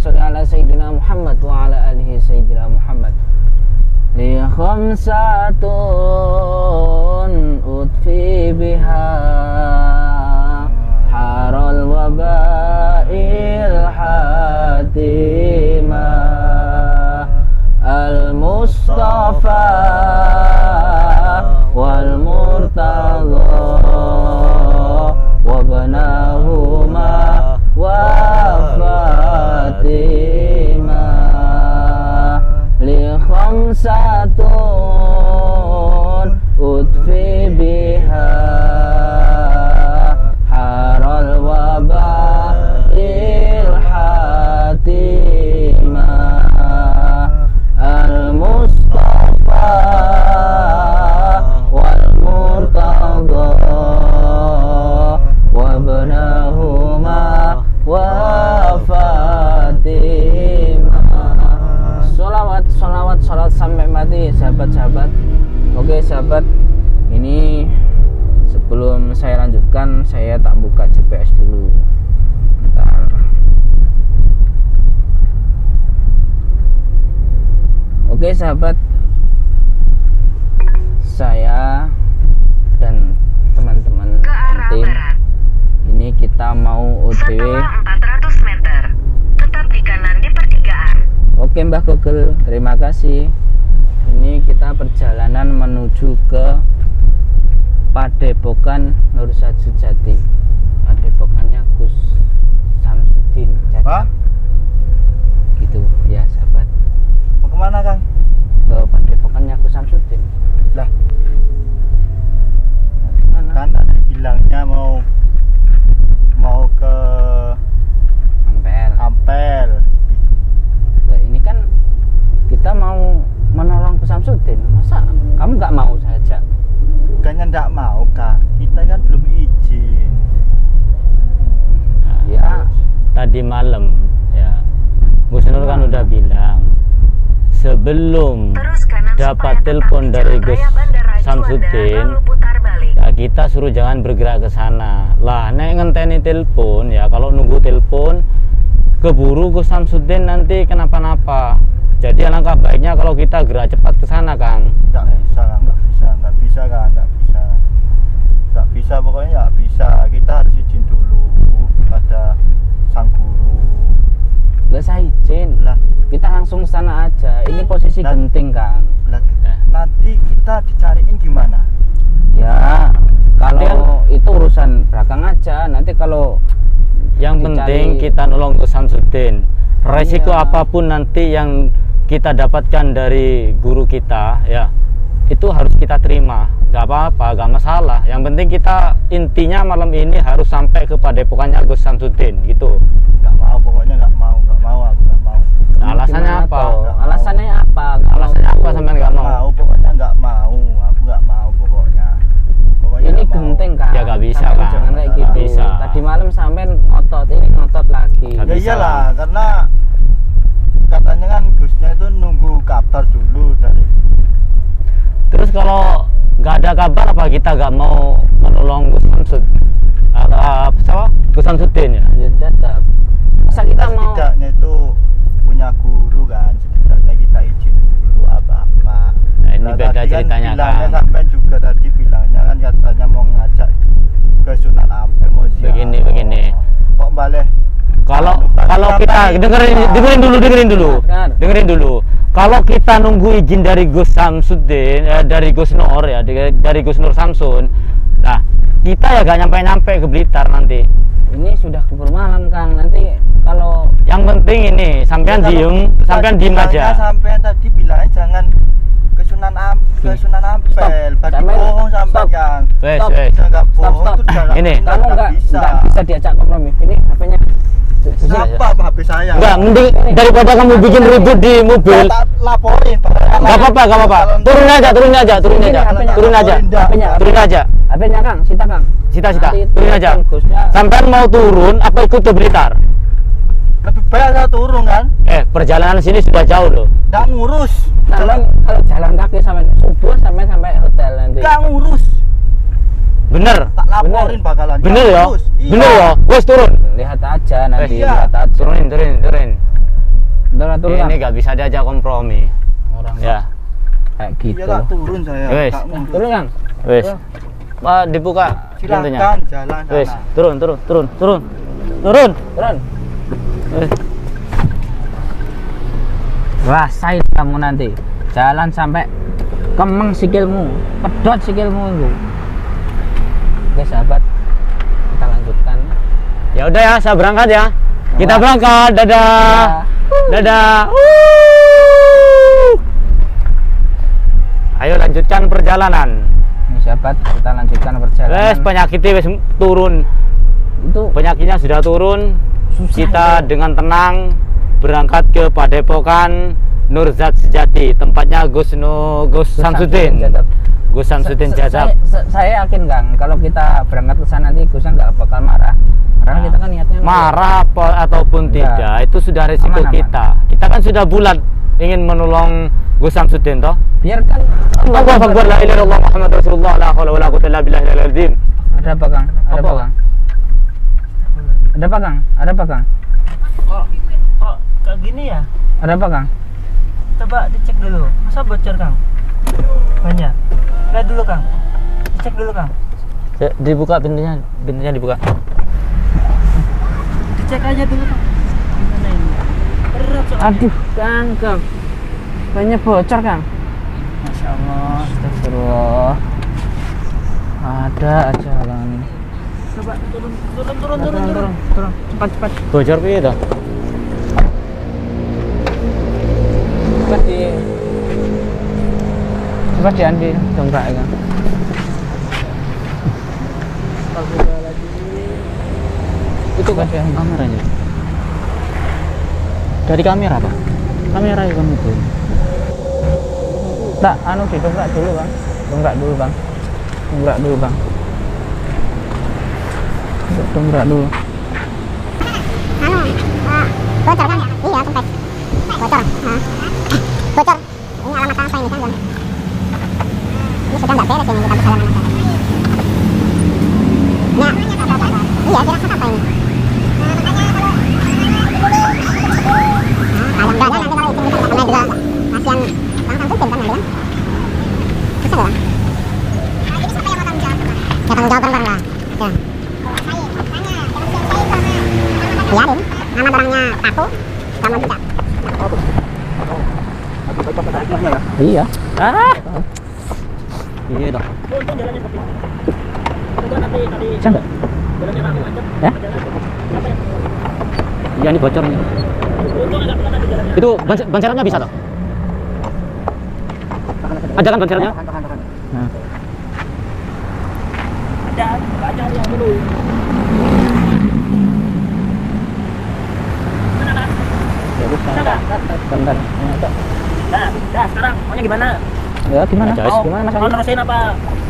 sholli ala sayyidina Muhammad wa ala alihi sayyidina Muhammad. Li khamsatun utfi biha harul wabail hatima al-Mustafa wal Murtadha wa banahuma wa Fatima li khamsatun utfi biha harul wabail hatima al-Mustafa wal Murtadha wa banahuma wa Fatimah. Sholawat sampai mati sahabat-sahabat. Oke sahabat, ini sebelum saya lanjutkan saya tak buka GPS dulu. Bentar. Oke sahabat, saya dan teman-teman tim ini kita mau OTW. Setelah 400 meter, tetap di kanan di pertigaan. Oke Mbah Google, terima kasih. Ini kita perjalanan menuju ke Padepokan Nur Sajati. Padepokannya Gus Samsudin. Apa? Gitu ya sahabat. Mau kemana Kang? Ke Padepokannya Gus Samsudin. Lah, Mana? kan tadi bilangnya mau ke Ampel. Nah, ini kan kita mau menolong Gus Samsudin. Masa kamu nggak mau saja? Bukannya nggak mau Kang, kita kan belum izin. Ya, Tadi malam ya Gus Nur kan udah bilang sebelum Terus kanan dapat supaya telepon tetap di dari Jalan Gus Raya Bandara Juanda, Samsudin, lalu putar balik. ya kita suruh jangan bergerak ke sana. Lah nek ngenteni telepon ya, kalau nunggu telepon keburu Gus Samsudin nanti kenapa-napa. Jadi alangkah baiknya kalau kita gerak cepat ke sana, Kang. Nggak bisa Kang, nggak bisa Kang, nggak bisa pokoknya nggak bisa. Kita harus izin dulu pada sang guru. nggak usah izin. Lah, Kita langsung ke sana aja. Ini posisi Nah. genting, Kang. lah nanti kita dicariin gimana? Ya, kalau Nanti itu urusan belakang aja. Nanti kalau Yang Dicari- penting kita nolong Gus Samsudin. Resiko Iya. apapun nanti yang kita dapatkan dari guru kita, ya itu harus kita terima. Gak apa-apa, gak masalah. Yang penting kita intinya malam ini harus sampai ke Padepokannya Gus Samsudin gitu. Nggak mau, pokoknya nggak mau aku nggak mau. Nah, alasannya gimana apa? toh? Nggak mau. Alasannya apa? Nggak Alasannya mau. apa sampean nggak mau? Pokoknya nggak mau. Aku nggak mau pokoknya. Pokoknya Ini nggak mau. genting, Kang. Ya, nggak bisa, Sampai Kang. jangan kayak Nggak gitu. bisa. Tadi malam sampean ngotot, ini ngotot lagi. Nggak Ya bisa iyalah, lah. karena katanya kan Gusnya itu nunggu kabar dulu dari. Terus kalau nggak ada kabar apa kita nggak mau menolong Gus Samsudin ya? Ya tetap. Masa kita mau Setidaknya itu punya guru kan, setidaknya kita izin dulu apa-apa. Nah, ini Lah, beda tadi kan ceritanya, bilangnya Kang. sampai juga tadi bilangnya kan katanya mau ngajak ke Sunan Ampel mau ziarah. Begini. Kok balik? Kalau Sampai kita dengerin dulu. Kalau kita nunggu izin dari Gus Samsudin, dari Gus Nur ya, dari Gus Nur Samsun, nah kita ya gak nyampe ke Blitar nanti. ini sudah keburu malam, Kang. Nanti kalau Yang penting ini sampean Ya, kalau sampean tadi diem bilangnya, aja. Sampean tadi bilangnya jangan ke Sunan Ampel, Bagi Sampean- bohong sampai stop. Kang. Wes, Stop. wes. Kita nggak Stop, bohong stop. itu dalam Ini. benar kamu nggak nggak bisa diajak kompromi. Ini HP-nya. Siapa HP saya? Enggak, mending daripada kamu bikin ribut di mobil. Saya tak laporin. Gak apa-apa. Turun aja. Turun aja. HP-nya, Kang. Sita, Kang. Sita, Nanti turun aja. telepon Gusnya. Sampean mau turun apa ikut ke Blitar? Lebih baik saya turun kan? Perjalanan sini sudah jauh loh. Nggak ngurus. Sampai kalau jalan kaki sampai subuh sampai hotel nanti. Nggak ngurus. Bener. Tak laporin bakalan. Bener Nggak ya? ngurus. Iya. Bener ya? Wes turun. Lihat aja nanti, Iya. lihat aja. Turunin. betul ini kan? nggak bisa diajak kompromi. Orang Ya, kayak gitu. Iya tak turun saya. Wes. Tak mundur. Turun kan? wes. Pak dibuka pintunya. Silahkan jalan Wes, sana. turun. Turun. Wes. Rasain kamu nanti. Jalan sampai kemeng sikilmu, pedot sikilmu itu. Oke sahabat, kita lanjutkan. Ya udah ya, saya berangkat ya. Kita berangkat. Dadah. Dadah. Ayo lanjutkan perjalanan. Ini sahabat, kita lanjutkan perjalanan. Wes, penyakitnya wes turun. Itu Penyakitnya sudah turun. susah Kita itu. dengan tenang berangkat ke Padepokan Nurzat Sejati, tempatnya Gus Samsudin. Gus Samsudin Jadab. Saya yakin Kang, kalau kita berangkat ke sana nanti Gus nggak bakal marah. Karena kita kan niatnya Marah apa ataupun Enggak. tidak, itu sudah resiko Aman. kita. Kita kan sudah bulat ingin menolong Gus Samsudin toh. biarkan Allahu Akbar, la ilaha illallah Muhammadur Rasulullah, la haula wala quwwata illa billahil azim. Ada apa Kang? Ada apa Apa? Kang? Ada apa Kang? Ada apa Kang? Kok kayak gini ya? Ada apa Kang? Coba dicek dulu. Masa bocor, Kang? Banyak. Lihat dulu, Kang. Dicek dulu, Kang. Ya, dibuka pintunya dibuka. Dicek aja dulu, Kang. Gimana ini? Berat soalnya. Aduh Kang. Banyak bocor Kang. Masya Allah. Astagfirullah. Ada aja halangan ini. Coba turun. Turun. Cepat. Bocor piye toh? Cepat diambil dongkrak ya. Itu kan kameranya. Dari kamera apa? Kamera yang kamu itu. Tak, didongkrak dulu Bang. Dongkrak dulu Bang. Dongkrak dulu. Bocor kan ya? Iya, sempat bocor. Bocor. Ini alamat apa ini kan? Ini sudah nggak beres ini kita perjalanan. Nah, iya kira-kira apa ini? Kalau enggak nanti kalau itu kita karena juga kasihan langsung tutup kan nanti kan? Susah lah. Jadi siapa yang mau tanggung jawab? Ya tanggung jawab barang lah. Ya. Biarin, nama barangnya kaku, gak mau juga. Iya. Iya dong. Untung jalannya sepi. Coba nanti Bisa nggak? jalannya rame macet. Ya? Iya ini bocornya. Untung agak pelan nanti jalannya. Itu ban serepnya bisa toh? Ada kan ban serepnya? Nah. Ada yang dulu. Bentar. Nah, sekarang maunya gimana? Ya gimana? Ya, Joyce. Gimana Mas? Mau nerusin apa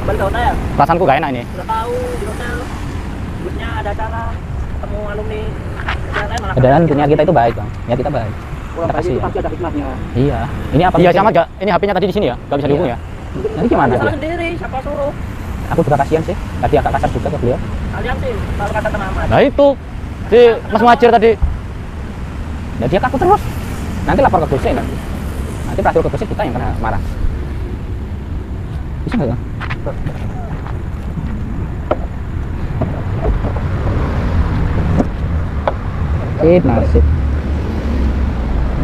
balik ke hotel? Perasaanku gak enak ini. Udah tahu di hotel grupnya ada acara ketemu alumni PLN malah Padahal intinya kita itu baik Bang. Ya kita baik. Kita kasih ya. pasti ada hikmahnya. Iya. Ini apa? Iya sama gak? Ini HP-nya tadi di sini ya? Gak bisa dihubung ya? Nanti gimana Salah dia? sendiri, siapa suruh? Aku juga kasihan sih. Tadi agak kasar juga ke beliau. Kalian sih kalau kata teman Ahmad. Nah itu si Mas Muhajir tadi. Ya dia kaku terus. Nanti lapor ke dosen nanti. Nanti peraturan ke dosen kita yang kena marah. Bisa nggak Bang? Nasib.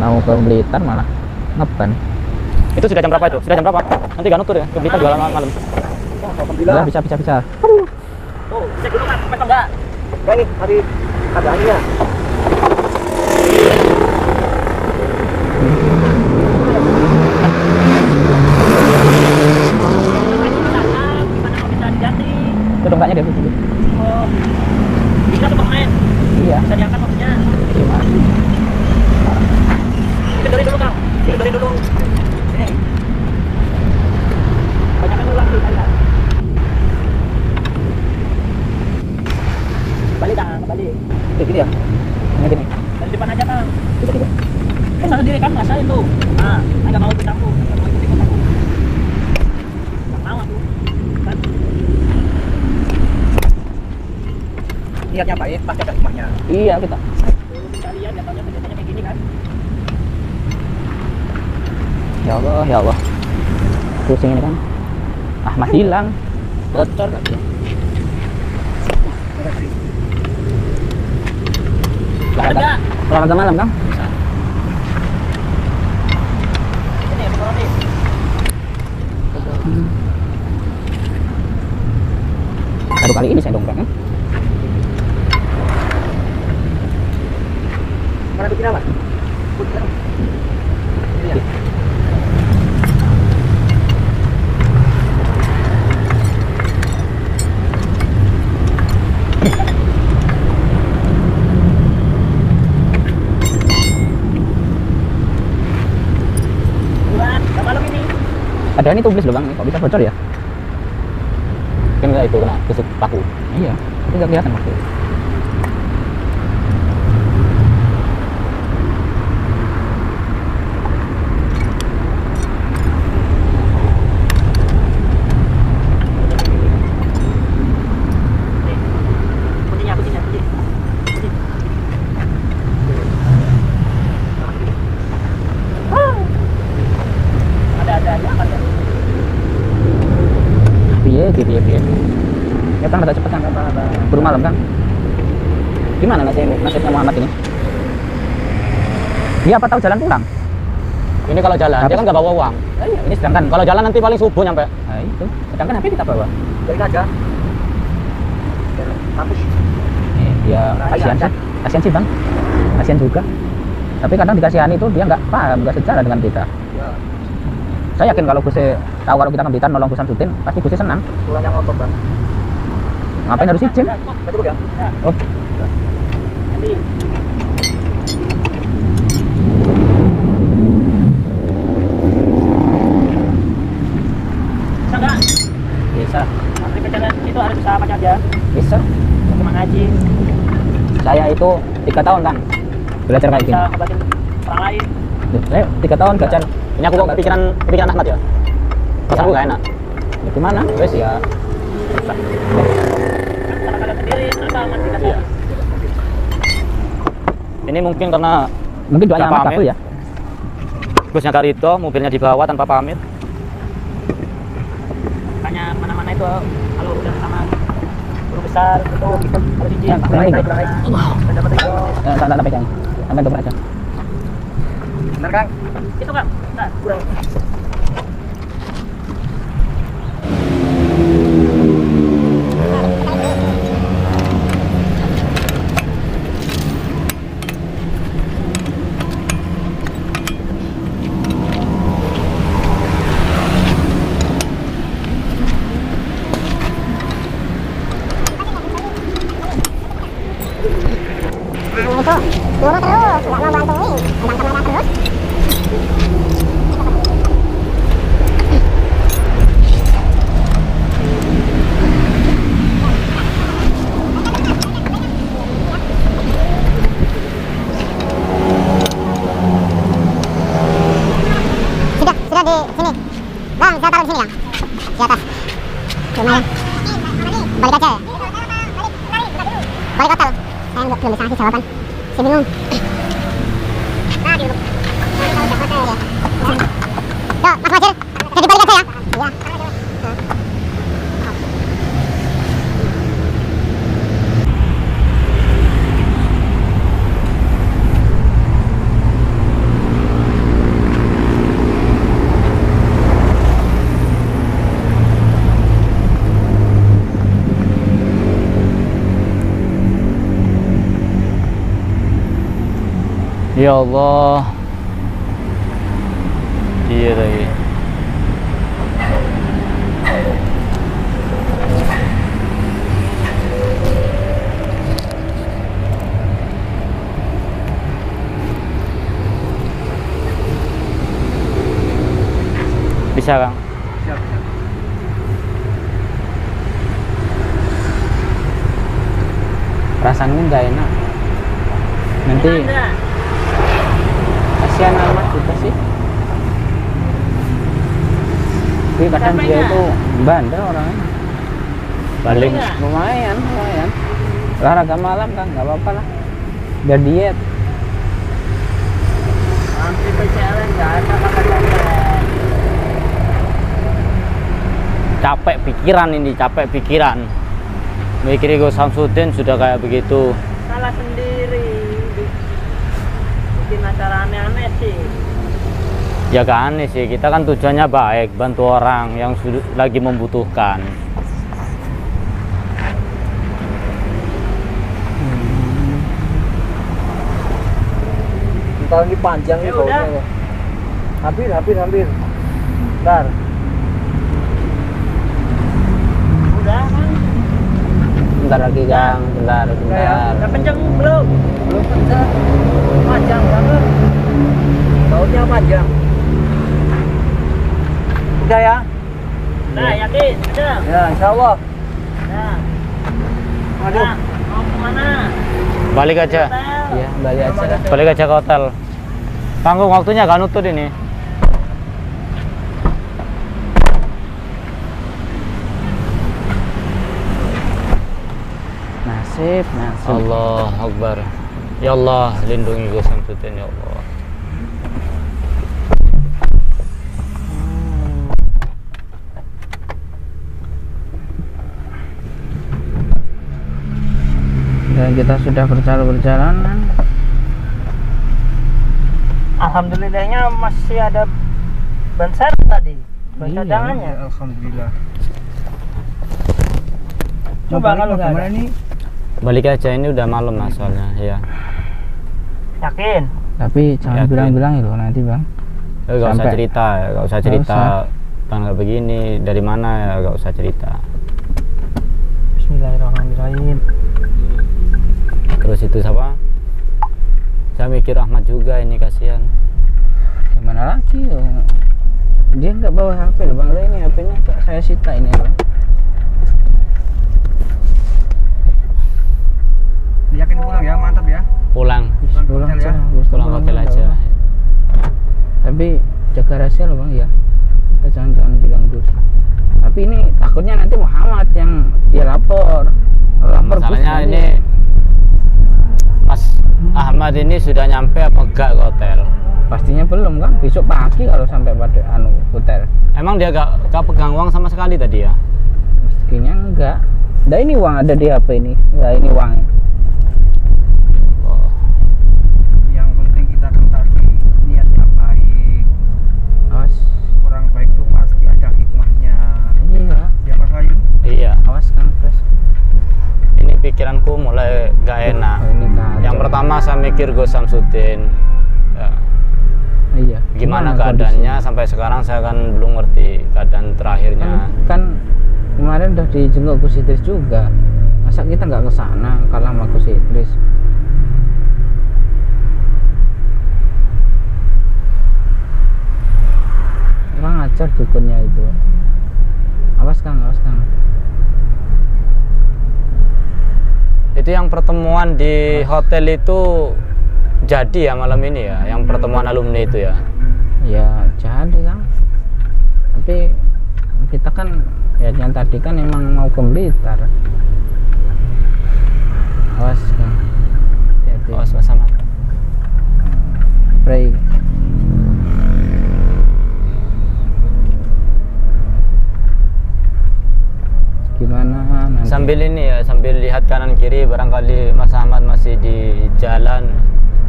Mau ke Blitar malah ngeban. Itu sudah jam berapa itu? Sudah jam berapa? Nanti gak nutur ya? Ke Blitar jualan malam. Ya, bisa. Oh, cek dulu kan, sampai enggak? Enggak nih, tadi ada anginnya. Gimana kalau bisa diganti? Itu dongkraknya dia dulu. Oh, bisa Superman. Iya. Bisa diangkat maksudnya. Gimana? Dari dulu Kang, dari dulu. Ini. Banyakan dulu lagi, ayo. Balik Kang, balik. Gini ya. Ini gini. Dari depan aja Kang. Tiga. Salah sendiri kan rasain tuh. Nah, saya nggak mau ikut campur, nggak mau ikut aku. Nggak mau aku. Kan? Niatnya baik, pasti ada hikmahnya. Iya kita. Dulu kita lihat jatuhnya kayak gini kan. Ya Allah. Pusing ini kan. Ahmad hilang. Bocor lagi. Olahraga malam, Kang? Ini roti. Baru kali ini saya dongkrak kan? Mana bikin apa? Iya. Ada ini tulis loh Bang, kok bisa bocor ya? Kan nggak itu kena tusuk paku. Iya, tapi nggak kelihatan waktu itu. Putihnya. Ada aja kan ya. Piye. Ya Kang, agak cepet Kang, buru malam Kang. Gimana nasibnya Muhammad ini? Dia apa tahu jalan pulang? Ini kalau jalan, dia kan nggak bawa uang. Iya, ini sedangkan Kalau jalan nanti paling subuh nyampe. nah, itu, sedangkan HP kita bawa. Balik aja. Hapus. Ya kasihan sih Bang, kasihan juga. Tapi kadang dikasihani itu dia nggak paham, nggak sejalan dengan kita. Saya yakin kalau Gus tahu kalau kita Blitar nolong Gus Samsudin, pasti Gus senang. Pulang yang otot, Bang. Ngapain harus izin? Betul ya? Oh, Nanti bisa nggak? bisa, Nanti perjalanan itu harus bisa apa aja. bisa. Cuma ngaji, Saya itu 3 tahun Kang belajar kayak gini. bisa ngebatin orang lain. Saya 3 tahun belajar. Ini aku kok kepikiran Ahmad ya. Perasaan gue gak enak. Ya, gimana? Wes ya. Kan cara kalian sendiri, kenapa aman dikasih? Ini mungkin karena Mungkin doanya Nggak Ahmad pamit. kabul ya. Gusnya Karito, mobilnya dibawa tanpa pamit. Makanya mana-mana itu kalau udah sama guru besar itu harus izin. Ya, kurang baik. Dapat itu. Tak pegang. Sampai dobrak aja. Benar Kang? Itu Kang. Nah, kurang. Nah, itu nyuruh terus, nggak mau bantuin, pegang kamera terus. Sudah di sini. Bang, saya taruh di sini ya, di atas. Lumayan. Balik aja ya. Balik hotel. Saya belum bisa kasih jawaban. Saya bingung. Nah, di duduk. Yo, Mas Majir, jadi balik aja ya. Iya. Ya Allah. Iya lagi. Bisa Kang? Rasanya nggak enak. Nanti kasihan amat juga sih. Tapi kadang dia itu bandel orangnya. Balik. Lumayan. Olahraga malam Kang, nggak apa-apa lah. Biar diet. Nanti berjalan nggak ada makan capek pikiran ini, capek pikiran. Mikir Gus Samsudin sudah kayak begitu. Salah sendiri. Bikin acara aneh-aneh sih. Ya gak aneh sih, kita kan tujuannya baik, bantu orang yang lagi membutuhkan. Bentar lagi panjang nih Ya udah. baunya. Hampir. Bentar. Udah kan? Bentar lagi Kang, bentar. Udah kenceng belum? Belum kencang. Panjang banget. Bautnya panjang. Udah ya? Nah, yakin? Udah. Ya, insya Allah. Nah. Aduh. Nah, mau kemana? Balik aja. Hotel. Iya, balik aja. Balik aja ke hotel. Tanggung waktunya gak nutut ini. Nasib. Allah Akbar. Ya Allah, lindungi Gus Samsudin ya Allah. Dan kita sudah berjalan. Alhamdulillahnya masih ada ban serep tadi. Ban Iya. cadangannya. Alhamdulillah. Coba kalau nggak ada. gimana nih? Balik aja, ini udah malam masalahnya ya. Yakin? Tapi jangan Yakin. bilang-bilang itu nanti Bang. Gak usah Sampai. cerita ya, gak usah cerita tanggal begini, dari mana ya, gak usah cerita. Bismillahirrahmanirrahim. Terus itu siapa? Saya mikir Ahmad juga ini, kasihan. Gimana lagi? Dia nggak bawa HP loh Bang. Lah ini HP-nya saya sita ini Bang. Yakin pulang ya, mantap ya. Pulang Pulang hotel aja. ya? Bos, pulang pulang hotel aja. Tapi jaga rahasia loh Bang ya. Kita jangan bilang Gus. Tapi ini takutnya nanti Muhammad yang dia lapor. Lapor Gus Masalahnya nanti. ini Mas Ahmad ini sudah nyampe apa enggak ke hotel? Pastinya belum kan? Besok pagi kalau sampai pada hotel. Emang dia gak pegang uang sama sekali tadi ya? Mestinya enggak. Nah ini uang ada di HP ini. Ya ini uangnya. Oh. Yang penting kita ketahui niatnya baik. Awas. Orang baik itu pasti ada hikmahnya. Iya. Ya Mas Wahyu. Iya, Awas kan Pres. ini pikiranku mulai gak enak. Oh, ini kacau. Yang pertama saya mikir Gus Samsudin ya, Iya. gimana keadaannya sampai sekarang saya kan belum ngerti keadaan terakhirnya. Kan kemarin udah dijenguk Gus Idris juga. Masa kita nggak ke sana kalah sama Gus Idris? Kurang ajar dukunnya itu. Awas Kang. Itu yang pertemuan di hotel itu jadi ya malam ini ya, yang pertemuan alumni itu ya. Ya jadi Kang. Tapi kita kan ya yang tadi kan emang mau ke Blitar. Awas Kang. Hati-hati. Oh, sama. Pray. Gimana nanti? Sambil ini ya, sambil lihat kanan kiri barangkali Mas Ahmad masih di jalan.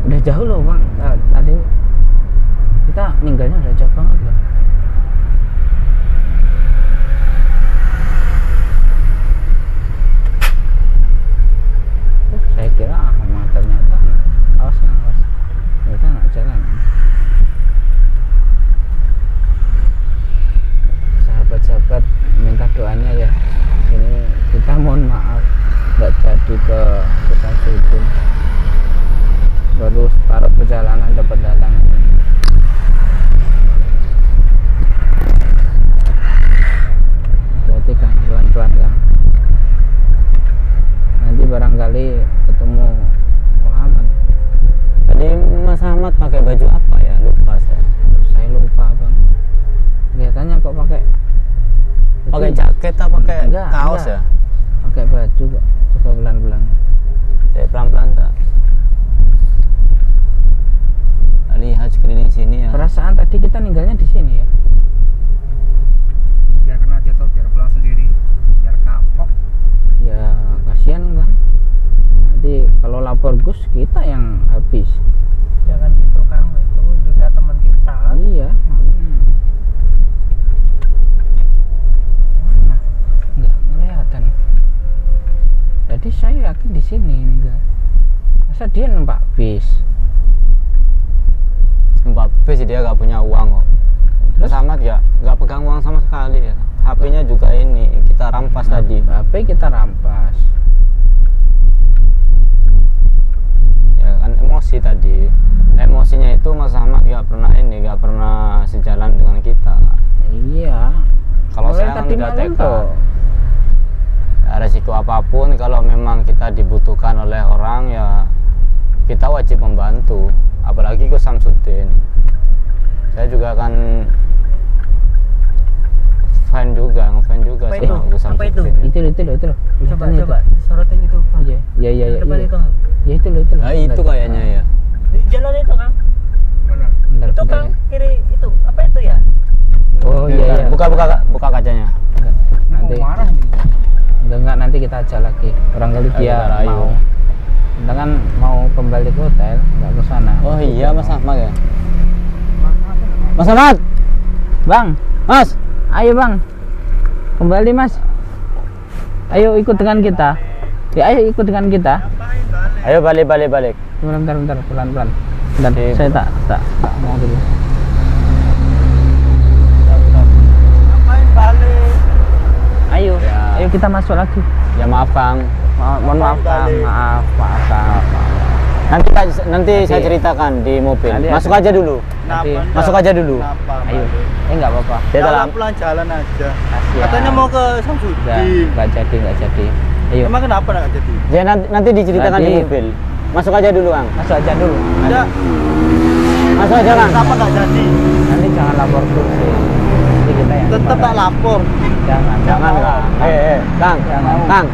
Udah jauh loh Bang. Tadi kita ninggalnya udah jauh banget loh. Saya kira Ahmad, ternyata awas. Ternyata nggak jalan. Sahabat-sahabat minta doanya ya. Ini kita mohon maaf nggak jadi ke Samsudin. Baru separuh perjalanan dapat datang. Berarti Kang, pelan-pelan Kang. Nanti barangkali ketemu Muhammad. Tadi Mas Ahmad pakai baju apa ya? Lupa saya. Saya lupa Bang. Kelihatannya kok pakai Pakai jaket atau pakai Enggak, kaos enggak. ya? Pakai baju kok. Coba pelan-pelan. Saya pelan-pelan tak. Lihat sekeliling sini ya. Perasaan tadi kita ninggalnya di sini ya. Biarkan aja toh, biar pulang lapor Gus, kita yang habis. Jangan gitu Kang, itu juga teman kita. Iya. Nah, nggak kelihatan. Jadi saya yakin di sini enggak. Masa dia numpak bis? Numpak bis dia nggak punya uang kok. Terus Ahmad ya nggak pegang uang sama sekali ya. HP-nya juga ini kita rampas tadi. HP kita rampas. Ya kan emosi tadi. Emosinya itu Mas Ahmad nggak pernah sejalan dengan kita. Iya. Kalau Mulai saya kan tadi udah malam tekad. tuh. Ya, resiko apapun kalau memang kita dibutuhkan oleh orang ya kita wajib membantu. Apalagi ke Samsudin. Saya juga akan ngefan juga Apa itu? sama Gus Apa itu? Samsudin. Itu loh. Coba Kelihatan coba disorotin itu. Kang. Iya. Iya. Depan itu. Ya itu loh. Nah, itu kayaknya ya. Di jalan itu Kang. Mana? Bentar, Itu bentar Kang, ya. kiri itu. Apa itu ya? Oh iya. Buka kacanya. Bentar. Nanti. Mau marah nih. Enggak, nanti kita ajak lagi. Barangkali Ayo, dia ayo. mau. Kita kan mau kembali ke hotel, nggak ke sana. Oh iya Mas Ahmad ya. Mas Ahmad, Bang, Mas. ayo Bang. Kembali Mas. Ayo ikut dengan kita. Ya, ayo ikut dengan kita. Ayo balik. Bentar, pelan-pelan. Dan Oke, saya tak mau dulu. Ngapain balik? Ayo, Ya. ayo kita masuk lagi. Ya maaf Kang. Mohon maaf Kang, Balik. maaf. Nanti saya ceritakan di mobil. Nanti Masuk ada- aja dulu. Nanti- Kenapa? Masuk aja dulu. Kenapa? Ayo. balik? Nggak apa-apa. Saya dalam. Jalan jalan aja. Kasihan. Katanya mau ke Samsudin. Nggak jadi. Ayo. Emang kenapa nggak jadi? Ya nanti diceritakan di Nanti- mobil. Masuk aja dulu Kang. Masuk aja dulu. Enggak. Masuk aja Kang. Kenapa nggak jadi? Nanti jangan lapor terus sih. Nanti kita yang Tetap tak dimarahin. lapor. Jangan. Jangan Kang. Kang. Jangan. Kang.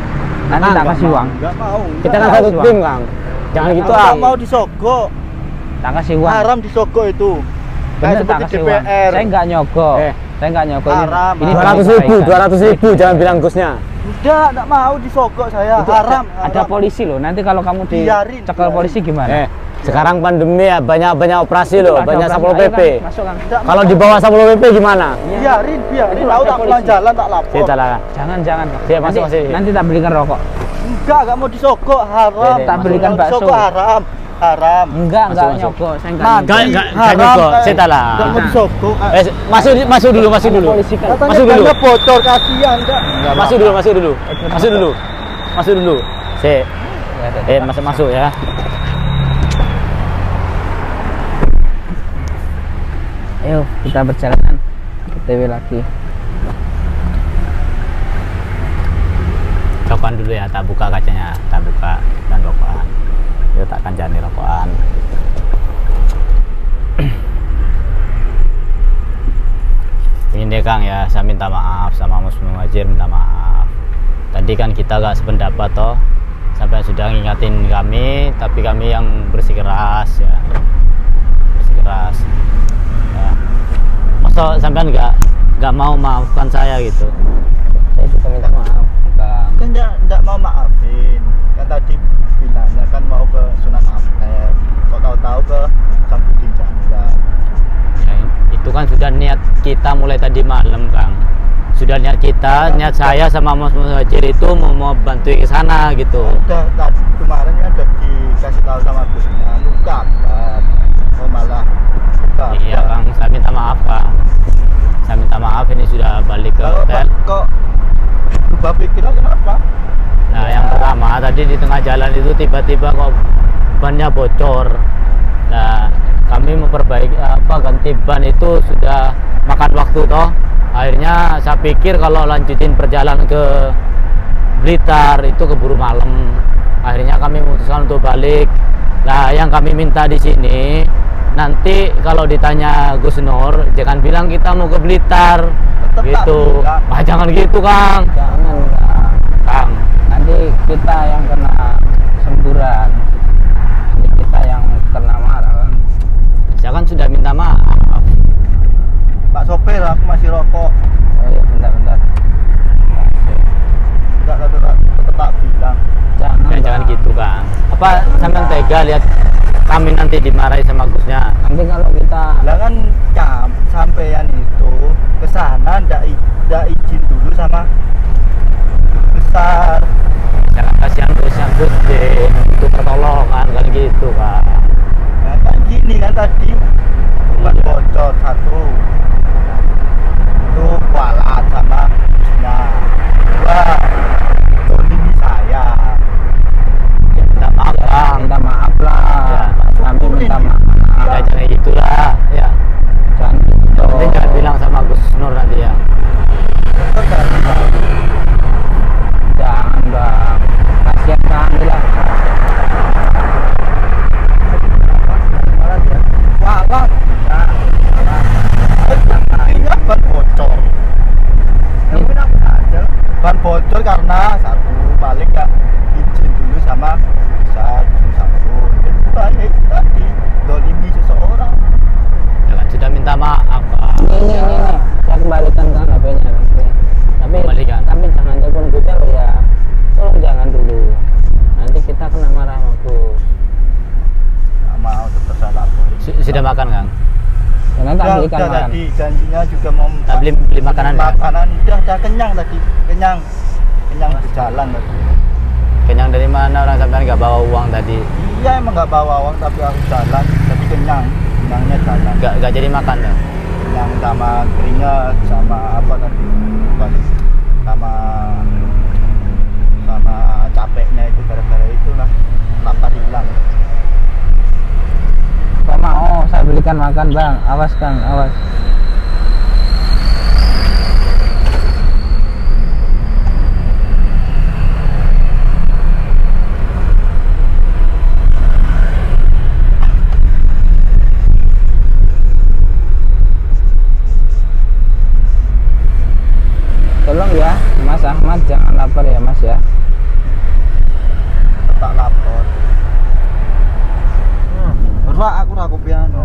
Nanti Kang, tak kasih uang. Nggak mau. Kita kan Nggak satu kasih tim uang. Kang. Jangan gitu Nggak ah. mau disogok. Tak kasih uang. Haram disogok itu. Bener, Kayak tak seperti kasih uang. DPR. Saya nggak nyogok. Eh. Saya nggak nyogok. Haram. Ini 200.000, jangan bilang Gusnya. Enggak mau disogok saya. Itu Haram. ada polisi loh. Nanti kalau kamu Biarin, dicekal biarin. polisi gimana? Sekarang pandemi ya banyak operasi loh, Ada banyak operasi. Satpol Ayo, PP. Kang, masuk Kang. Kalau di bawah Satpol PP gimana? Biarin. Itu Tahu ada tak polisi. pulang jalan tak lapor. Kita lah. Jangan. Siap, masuk, Nanti, masuk. nanti tak belikan rokok. Enggak mau disogok. Haram. Dede, Tak belikan Kalau bakso. disogok haram. Haram. Enggak Masuk. nyogok. Saya Mati. enggak. Nggak nyogok. Kita lah. Enggak mau disogok. Masuk dulu. Polisi kan. Katanya Masuk dulu. bannya bocor kasihan enggak. Masuk dulu. Masuk ya. Ayo kita berjalan OTW lagi. Rokokan dulu ya, tak buka kacanya, tak buka dan rokokan. Yuk tak kancani rokokan. Ini deh Kang ya, saya minta maaf sama Mas Muhajir, minta maaf. Tadi kan kita gak sependapat toh, sampai sudah ngingatin kami, tapi kami yang bersikeras ya, bersikeras. Ya. Masa sampean nggak mau maafkan saya gitu? Saya juga minta maaf Bang. Kan enggak mau maafin. Kan tadi bilangnya kan mau ke Sunan Ampel. Kok tahu-tahu ke Samsudin Jangga. Ya, itu kan sudah niat kita mulai tadi malam Kang. Sudah niat kita, niat saya sama Mas Muhajir itu mau bantu ke sana gitu. Udah tadi kemarin kan udah dikasih tahu sama Gusnya luka kan. Oh malah luka. Iya Kang, saya minta maaf Kang. Saya minta maaf, ini sudah balik ke hotel. Kok berubah pikiran kenapa? Nah yang pertama tadi di tengah jalan itu tiba-tiba kok bannya bocor. Nah kami memperbaiki ganti ban itu sudah makan waktu toh. Akhirnya saya pikir kalau lanjutin perjalanan ke Blitar itu keburu malam. Akhirnya kami memutuskan untuk balik. Nah yang kami minta di sini nanti kalau ditanya Gus Nur jangan bilang kita mau ke Blitar. Tetap Gitu. tak bilang. Jangan gitu Kang. Jangan Kang. Kang. Nanti kita yang kena semburan. Nanti kita yang kena marah Kang. Saya kan sudah minta maaf. Pak sopir aku masih rokok. Oh iya, bentar. Enggak tetap tak bilang. Jangan. Jangan gitu Kang. Apa sampean tega lihat kami nanti dimarahi sama Gusnya? Nanti kalau kita Lah kan sampean itu ke sana ndak izin dulu sama guru besar. Jangan kasihan Gusnya Gus itu pertolongan kan gitu Kak. Nah, kan gini kan tadi bukan bocor satu itu kualat sama gusnya, dua ini saya. Ya, minta maaf ya, Bang. minta maaf lah. Ya. Kami minta maaf. Ya jangan gitulah ya. Jangan gitu. Nanti jangan bilang sama Gus Nur nanti ya. Itu kan Jangan bang, kasihan kami lah. wah bang, ini ban bocor. Ban bocor karena satu paling nggak izin dulu sama besar satu. Kedua ya itu tadi dolimi seseorang. Ya kan sudah minta maaf Kak. Ini, saya kembalikan kan HP-nya. Tapi Kembalikan. jangan telepon Gus lo ya. Tolong jangan dulu. Nanti kita kena marah sama Gus. Nggak mau tetap saya laporin. Sudah makan Kang? Ya, nanti Udah belikan makan. tadi janjinya juga mau Beli makanan ya? makanan udah kenyang tadi, kenyang berjalan tadi. Kenyang dari mana orang sampean nggak bawa uang tadi? Iya emang nggak bawa uang tapi harus jalan, tapi kenyangnya jalan. Nggak jadi makan ya? Kenyang sama keringat sama apa tadi, bukan, sama capeknya itu gara-gara itulah lapar hilang. Kok mau saya belikan makan bang? Awas Kang, awas. Tolong ya Mas Ahmad jangan lapar ya Mas ya. Tak lapor. Berwa aku ragu piano.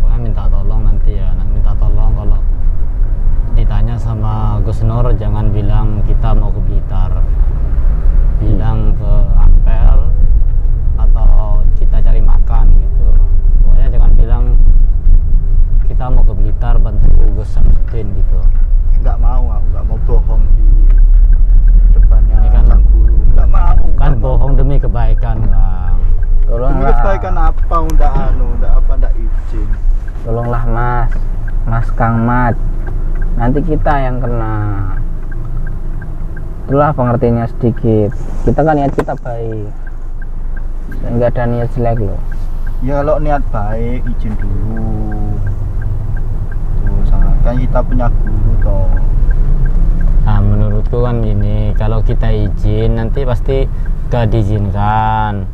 Wah, minta tolong nanti ya. Minta tolong kalau ditanya sama Gus Nur jangan bilang kita mau ke Blitar. Bilang ke Ampel atau kita cari makan gitu. Pokoknya jangan bilang kita mau ke Blitar bantu Gus Samsudin gitu. Nggak mau, aku nggak mau bohong di depannya Ini kan- sang guru. Nggak mau. Kan bohong demi kebaikan Kang. Tolonglah. Demi kebaikan apa? Ndak izin. Tolonglah Mas Kang Mat. Nanti kita yang kena. Itulah pengertiannya sedikit. Kita kan niat kita baik. Dan nggak ada niat jelek loh. Ya kalau niat baik izin dulu. Tuh, kan kita punya guru toh. Nah, menurutku kan gini, kalau kita izin nanti pasti gak diizinkan.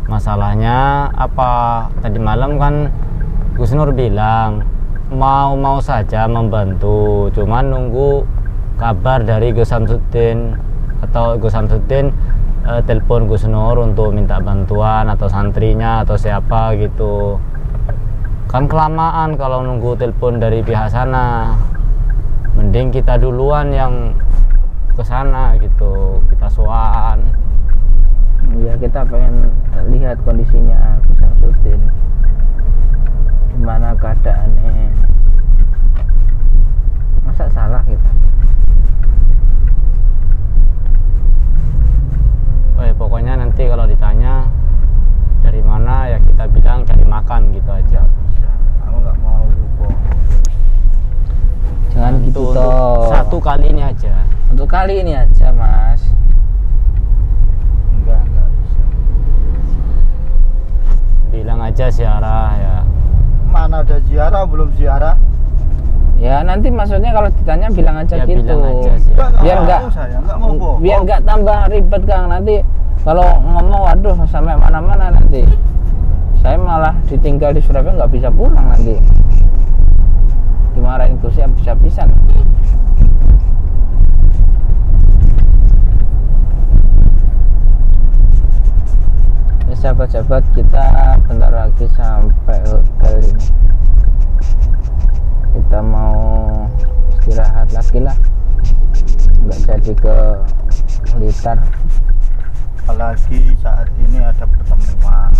Masalahnya apa? Tadi malam kan Gus Nur bilang mau saja membantu, cuman nunggu kabar dari Gus Samsudin atau Gus Samsudin telepon Gus Nur untuk minta bantuan atau santrinya atau siapa gitu. Kan kelamaan kalau nunggu telepon dari pihak sana. Mending kita duluan yang ke sana gitu, kita soan. Iya, kita pengen lihat kondisinya Gus Samsudin, gimana keadaannya. Masa salah kita? Pokoknya nanti kalau ditanya dari mana ya kita bilang cari makan gitu aja. Bisa. Aku nggak mau bohong. Jangan gitu Untuk toh. satu kali ini aja. Untuk kali ini aja Mas. Enggak bisa. Bilang aja ziarah ya. Mana ada ziarah, belum ziarah? Ya nanti maksudnya kalau ditanya bilang aja Ya gitu. bilang aja sih. Biar mau nggak- saya nggak mau bohong. Biar nggak tambah ribet Kang, nanti kalau ngomong waduh sampai mana-mana nanti saya malah ditinggal di Surabaya nggak bisa pulang nanti, dimarahin Gus habis-habisan. Ya sahabat-sahabat, kita bentar lagi sampai hotel ini. kita mau istirahat lagi lah, nggak jadi ke Blitar. Apalagi saat ini ada pertemuan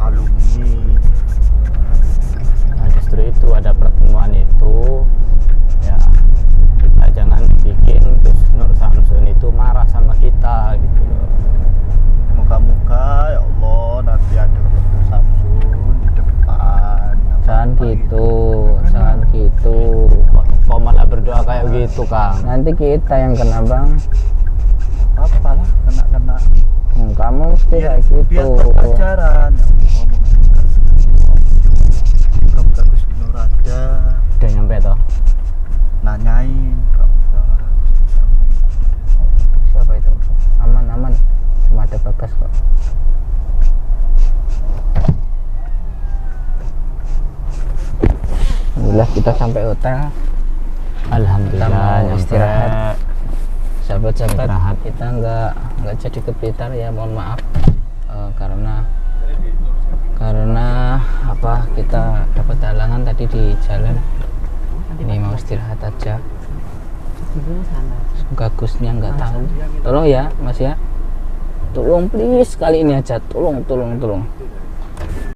alumni. Nah, justru itu ada pertemuan itu ya, kita jangan bikin Gus Nur Samsun itu marah sama kita gitu loh. Moga-moga ya Allah nanti ada Gus Samsun di depan. Jangan gitu, jangan gitu. Kok malah berdoa kayak gitu, Kang? Nanti kita yang kena bang. Apa lah kena Kamu mesti kayak gitu. biar pelajaran. Moga-moga Gus Nur ada Udah nyampe toh? nanyain Siapa itu? Aman, cuma ada Bagas kok. Alhamdulillah kita sampai hotel. Alhamdulillah Kita mau nyampe. istirahat. Sahabat-sahabat, Istirahat. kita nggak jadi ke Blitar ya, mohon maaf. Karena apa, kita dapat halangan tadi di jalan. Ini mau istirahat aja. Semoga Gusnya nggak tahu. Tolong ya Mas ya, tolong please kali ini aja, tolong.